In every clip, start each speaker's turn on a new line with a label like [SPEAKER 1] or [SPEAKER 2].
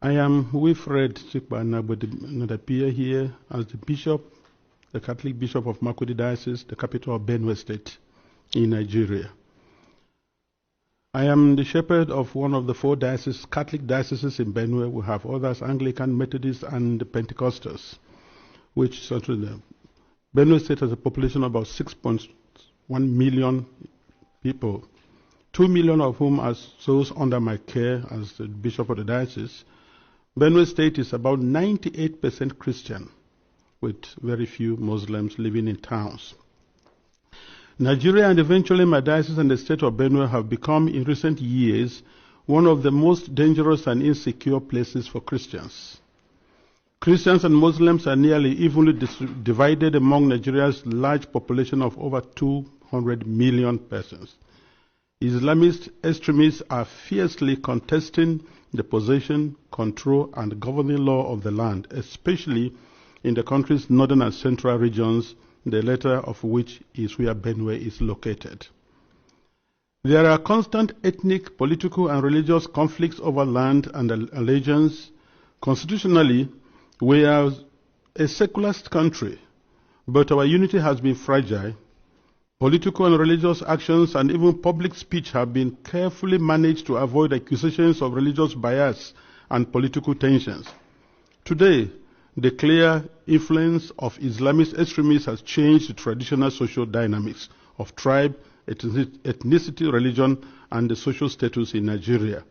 [SPEAKER 1] I am Wilfred Chikpa Anagbe, that appear here as the Bishop, the Catholic Bishop of Makurdi Diocese, the capital of Benue State in Nigeria. I am the shepherd of one of the 4 dioceses, Catholic dioceses in Benue. We have others, Anglican, Methodist, and Pentecostals, which certainly Benue State has a population of about 6.1 million people, 2 million of whom are those under my care as the Bishop of the diocese. Benue State is about 98% Christian, with very few Muslims living in towns. Nigeria and eventually my diocese and the state of Benue have become, in recent years, one of the most dangerous and insecure places for Christians. Christians and Muslims are nearly evenly divided among Nigeria's large population of over 200 million persons. Islamist extremists are fiercely contesting the possession, control, and governing law of the land, especially in the country's northern and central regions, the latter of which is where Benue is located. There are constant ethnic, political, and religious conflicts over land and allegiance. Constitutionally, we are a secular country, but our unity has been fragile. Political and religious actions and even public speech have been carefully managed to avoid accusations of religious bias and political tensions. Today, the clear influence of Islamist extremists has changed the traditional social dynamics of tribe, ethnicity, religion, and the social status in Nigeria.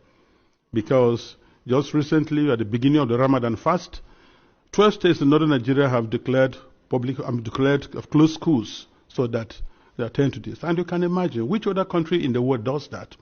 [SPEAKER 1] Because just recently, at the beginning of the Ramadan fast, 12 states in northern Nigeria have declared closed schools so that they attend to this. And you can imagine, which other country in the world does that?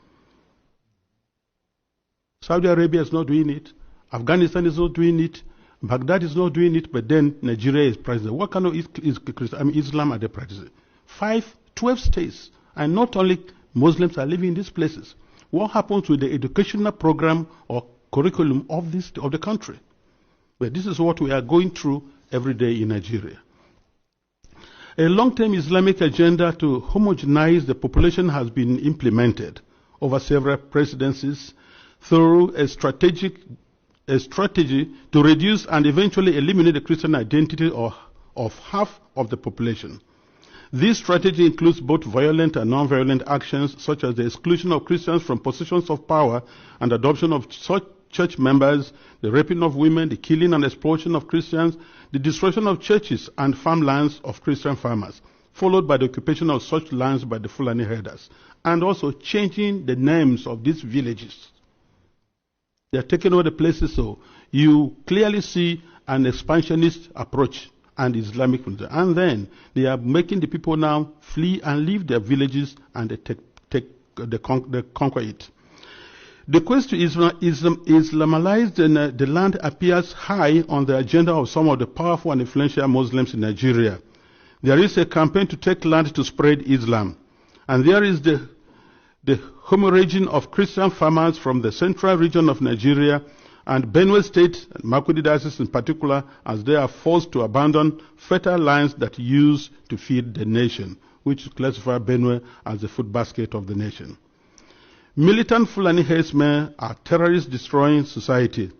[SPEAKER 1] Saudi Arabia is not doing it. Afghanistan is not doing it. Baghdad is not doing it, but then Nigeria is practicing. What kind of Islam are they practicing? 12 states, and not only Muslims are living in these places. What happens with the educational program or curriculum of the country? Well, this is what we are going through every day in Nigeria. A long-term Islamic agenda to homogenize the population has been implemented over several presidencies through a strategy to reduce and eventually eliminate the Christian identity of half of the population. This strategy includes both violent and non-violent actions, such as the exclusion of Christians from positions of power and adoption of such church members, the raping of women, the killing and exploitation of Christians, the destruction of churches and farmlands of Christian farmers, followed by the occupation of such lands by the Fulani herders, and also changing the names of these villages. They are taking over the places, so you clearly see an expansionist approach and Islamic. And then they are making the people now flee and leave their villages, and they conquer it. The quest to Islamalize the land appears high on the agenda of some of the powerful and influential Muslims in Nigeria. There is a campaign to take land to spread Islam, and there is the hemorrhaging of Christian farmers from the central region of Nigeria and Benue State, and Makurdi Diocese in particular, as they are forced to abandon fertile lands that used to feed the nation, which classify Benue as the food basket of the nation. Militant Fulani herdsmen are terrorists destroying society.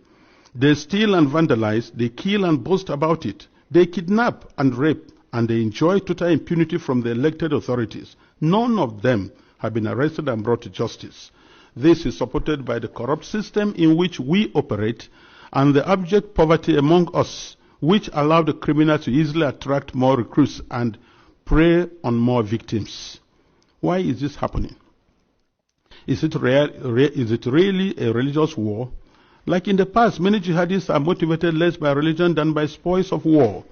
[SPEAKER 1] They steal and vandalize, they kill and boast about it. They kidnap and rape, and they enjoy total impunity from the elected authorities. None of them have been arrested and brought to justice. This is supported by the corrupt system in which we operate and the abject poverty among us, which allow the criminals to easily attract more recruits and prey on more victims. Why is this happening? Is it really a religious war? Like in the past, many jihadists are motivated less by religion than by spoils of war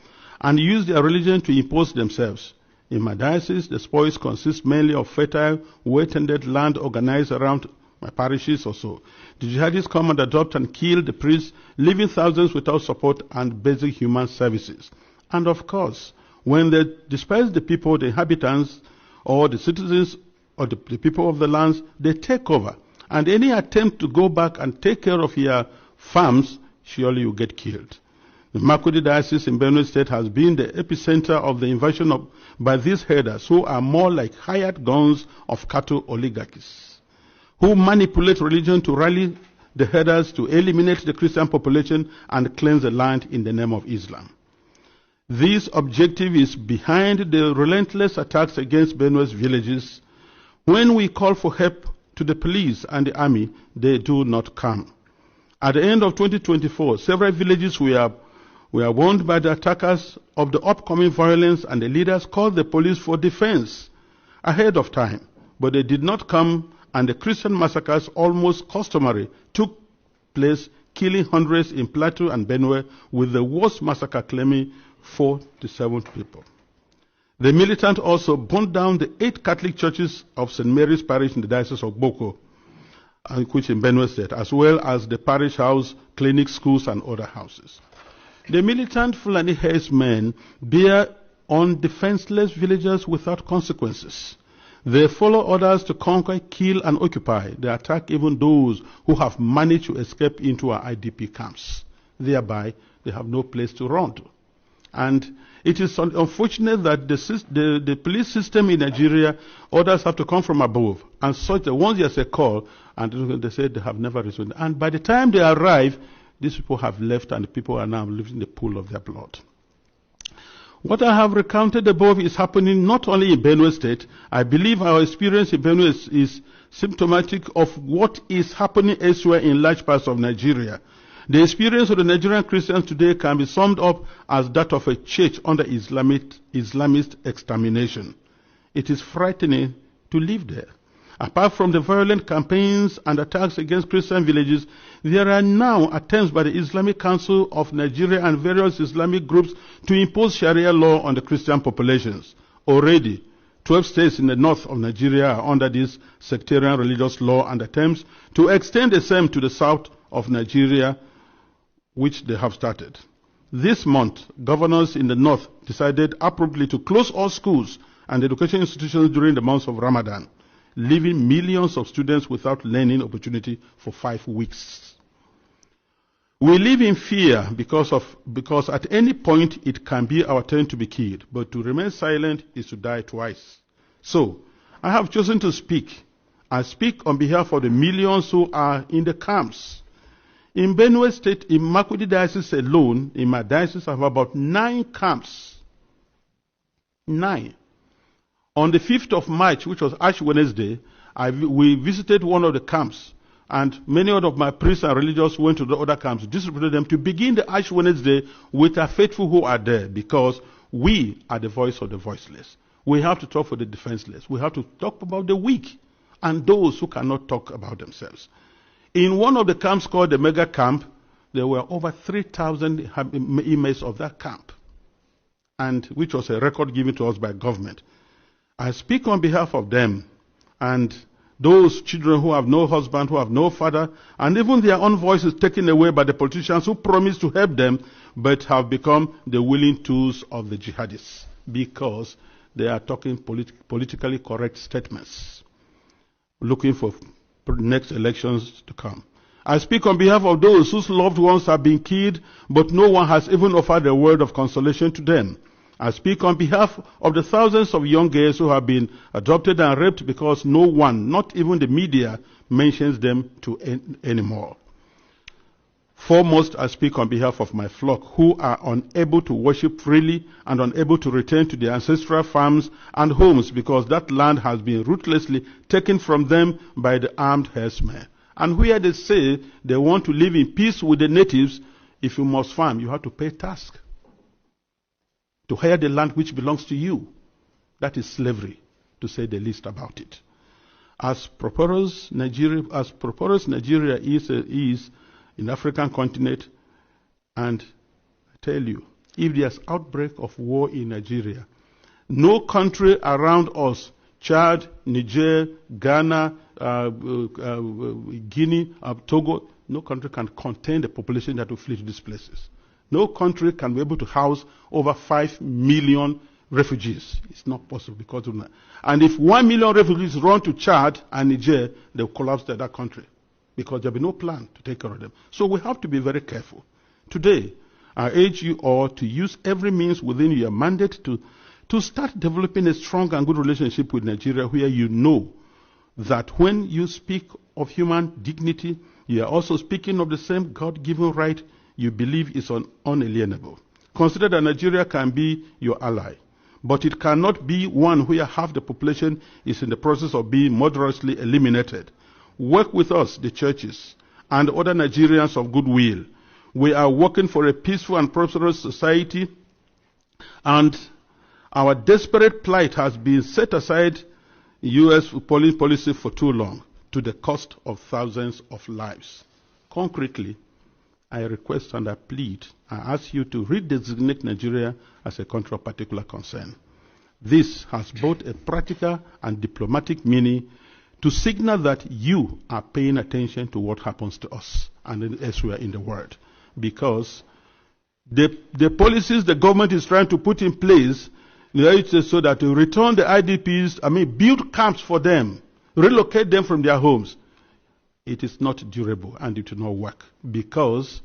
[SPEAKER 1] and use their religion to impose themselves. In my diocese, the spoils consist mainly of fertile, well-tended land organized around my parishes or so. The jihadists come and adopt and kill the priests, leaving thousands without support and basic human services. And of course, when they disperse the people, the inhabitants, or the citizens, or the people of the lands, they take over. And any attempt to go back and take care of your farms, surely you get killed. The Makurdi Diocese in Benue State has been the epicenter of the invasion by these herders, who are more like hired guns of cattle oligarchies, who manipulate religion to rally the headers to eliminate the Christian population and cleanse the land in the name of Islam. This objective is behind the relentless attacks against Benue's villages. When we call for help to the police and the army, they do not come. At the end of 2024, several villages were warned by the attackers of the upcoming violence, and the leaders called the police for defense ahead of time. But they did not come, and the Christian massacres, almost customary, took place, killing hundreds in Plateau and Benue, with the worst massacre claiming 47 people. The militant also burned down the 8 Catholic churches of St. Mary's Parish in the Diocese of Boko, which in Benue State, as well as the parish house, clinics, schools, and other houses. The militant Fulani herdsmen bear on defenseless villagers without consequences. They follow orders to conquer, kill, and occupy. They attack even those who have managed to escape into our IDP camps. Thereby, they have no place to run to. And it is unfortunate that the police system in Nigeria, orders have to come from above. And such that once there's a call, and they say they have never responded. And by the time they arrive, these people have left, and the people are now living in the pool of their blood. What I have recounted above is happening not only in Benue State. I believe our experience in Benue is symptomatic of what is happening elsewhere in large parts of Nigeria. The experience of the Nigerian Christians today can be summed up as that of a church under Islamist extermination. It is frightening to live there. Apart from the violent campaigns and attacks against Christian villages, there are now attempts by the Islamic Council of Nigeria and various Islamic groups to impose Sharia law on the Christian populations. Already, 12 states in the north of Nigeria are under this sectarian religious law, and attempts to extend the same to the south of Nigeria, which they have started. This month, governors in the north decided appropriately to close all schools and education institutions during the months of Ramadan, leaving millions of students without learning opportunity for 5 weeks. We live in fear because at any point it can be our turn to be killed, but to remain silent is to die twice. So, I have chosen to speak. I speak on behalf of the millions who are in the camps. In Benue State, in Makurdi Diocese alone, in my diocese, I have about 9 camps. 9. On the 5th of March, which was Ash Wednesday, we visited one of the camps, and many of my priests and religious went to the other camps, distributed them to begin the Ash Wednesday with our faithful who are there, because we are the voice of the voiceless. We have to talk for the defenseless. We have to talk about the weak and those who cannot talk about themselves. In one of the camps called the Mega Camp, there were over 3,000 inmates of that camp, and which was a record given to us by government. I speak on behalf of them and those children who have no husband, who have no father, and even their own voices taken away by the politicians who promised to help them, but have become the willing tools of the jihadists because they are talking politically correct statements, looking for next elections to come. I speak on behalf of those whose loved ones have been killed, but no one has even offered a word of consolation to them. I speak on behalf of the thousands of young girls who have been adopted and raped because no one, not even the media, mentions them anymore. Foremost, I speak on behalf of my flock who are unable to worship freely and unable to return to their ancestral farms and homes because that land has been ruthlessly taken from them by the armed herdsmen. And where they say they want to live in peace with the natives, if you must farm, you have to pay tax to hire the land which belongs to you. That is slavery, to say the least about it. As prosperous Nigeria is in the African continent, and I tell you, if there's outbreak of war in Nigeria, no country around us, Chad, Niger, Ghana, Guinea, Togo, no country can contain the population that will flee to these places. No country can be able to house over 5 million refugees. It's not possible because of that. And if 1 million refugees run to Chad and Niger, they'll collapse that country because there'll be no plan to take care of them. So we have to be very careful. Today, I urge you all to use every means within your mandate to start developing a strong and good relationship with Nigeria, where you know that when you speak of human dignity, you are also speaking of the same God-given right you believe is unalienable. Consider that Nigeria can be your ally, but it cannot be one where half the population is in the process of being murderously eliminated. Work with us, the churches, and other Nigerians of goodwill. We are working for a peaceful and prosperous society, and our desperate plight has been set aside U.S. policy for too long, to the cost of thousands of lives. Concretely, I request and I plead, I ask you to redesignate Nigeria as a country of particular concern. This has both a practical and diplomatic meaning to signal that you are paying attention to what happens to us and elsewhere in the world. Because the policies the government is trying to put in place, so that to return the IDPs, build camps for them, relocate them from their homes, it is not durable and it will not work, because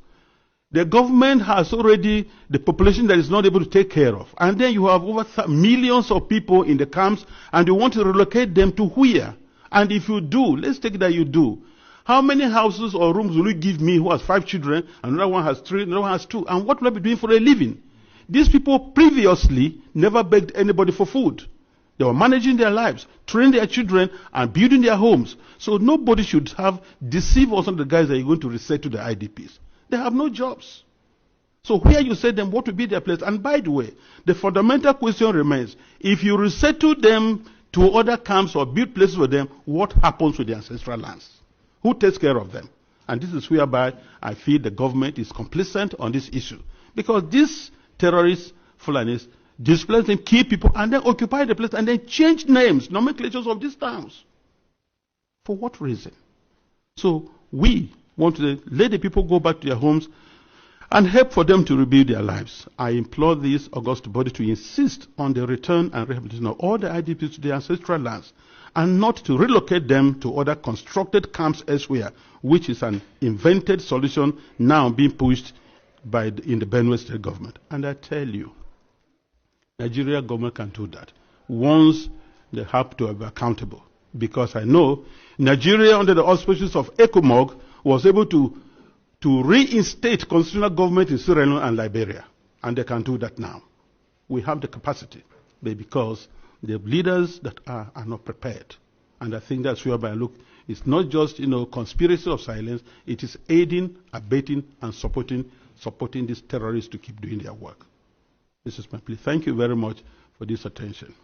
[SPEAKER 1] the government has already the population that is not able to take care of. And then you have over millions of people in the camps, and you want to relocate them to where? And if you do, let's take that you do. How many houses or rooms will you give me who has 5 children, another one has 3, another one has 2? And what will I be doing for a living? These people previously never begged anybody for food. They were managing their lives, training their children, and building their homes. So nobody should have deceived us on the guys that you're going to resettle the IDPs. They have no jobs. So where you set them, what will be their place? And by the way, the fundamental question remains, if you resettle them to other camps or build places for them, what happens with the ancestral lands? Who takes care of them? And this is whereby I feel the government is complicit on this issue. Because these terrorists, Fulanis, displace them, kill people, and then occupy the place, and then change names, nomenclatures of these towns. For what reason? So we want to let the people go back to their homes and help for them to rebuild their lives. I implore this august body to insist on the return and rehabilitation of all the IDPs to their ancestral lands, and not to relocate them to other constructed camps elsewhere, which is an invented solution now being pushed in the Benue State government. And I tell you, Nigeria government can do that once they have to be accountable. Because I know Nigeria, under the auspices of ECOMOG, was able to reinstate constitutional government in Sierra Leone and Liberia. And they can do that now. We have the capacity, but because the leaders that are not prepared. And I think that's whereby, look, it's not just, conspiracy of silence, it is aiding, abetting, and supporting these terrorists to keep doing their work. This is my plea. Thank you very much for this attention.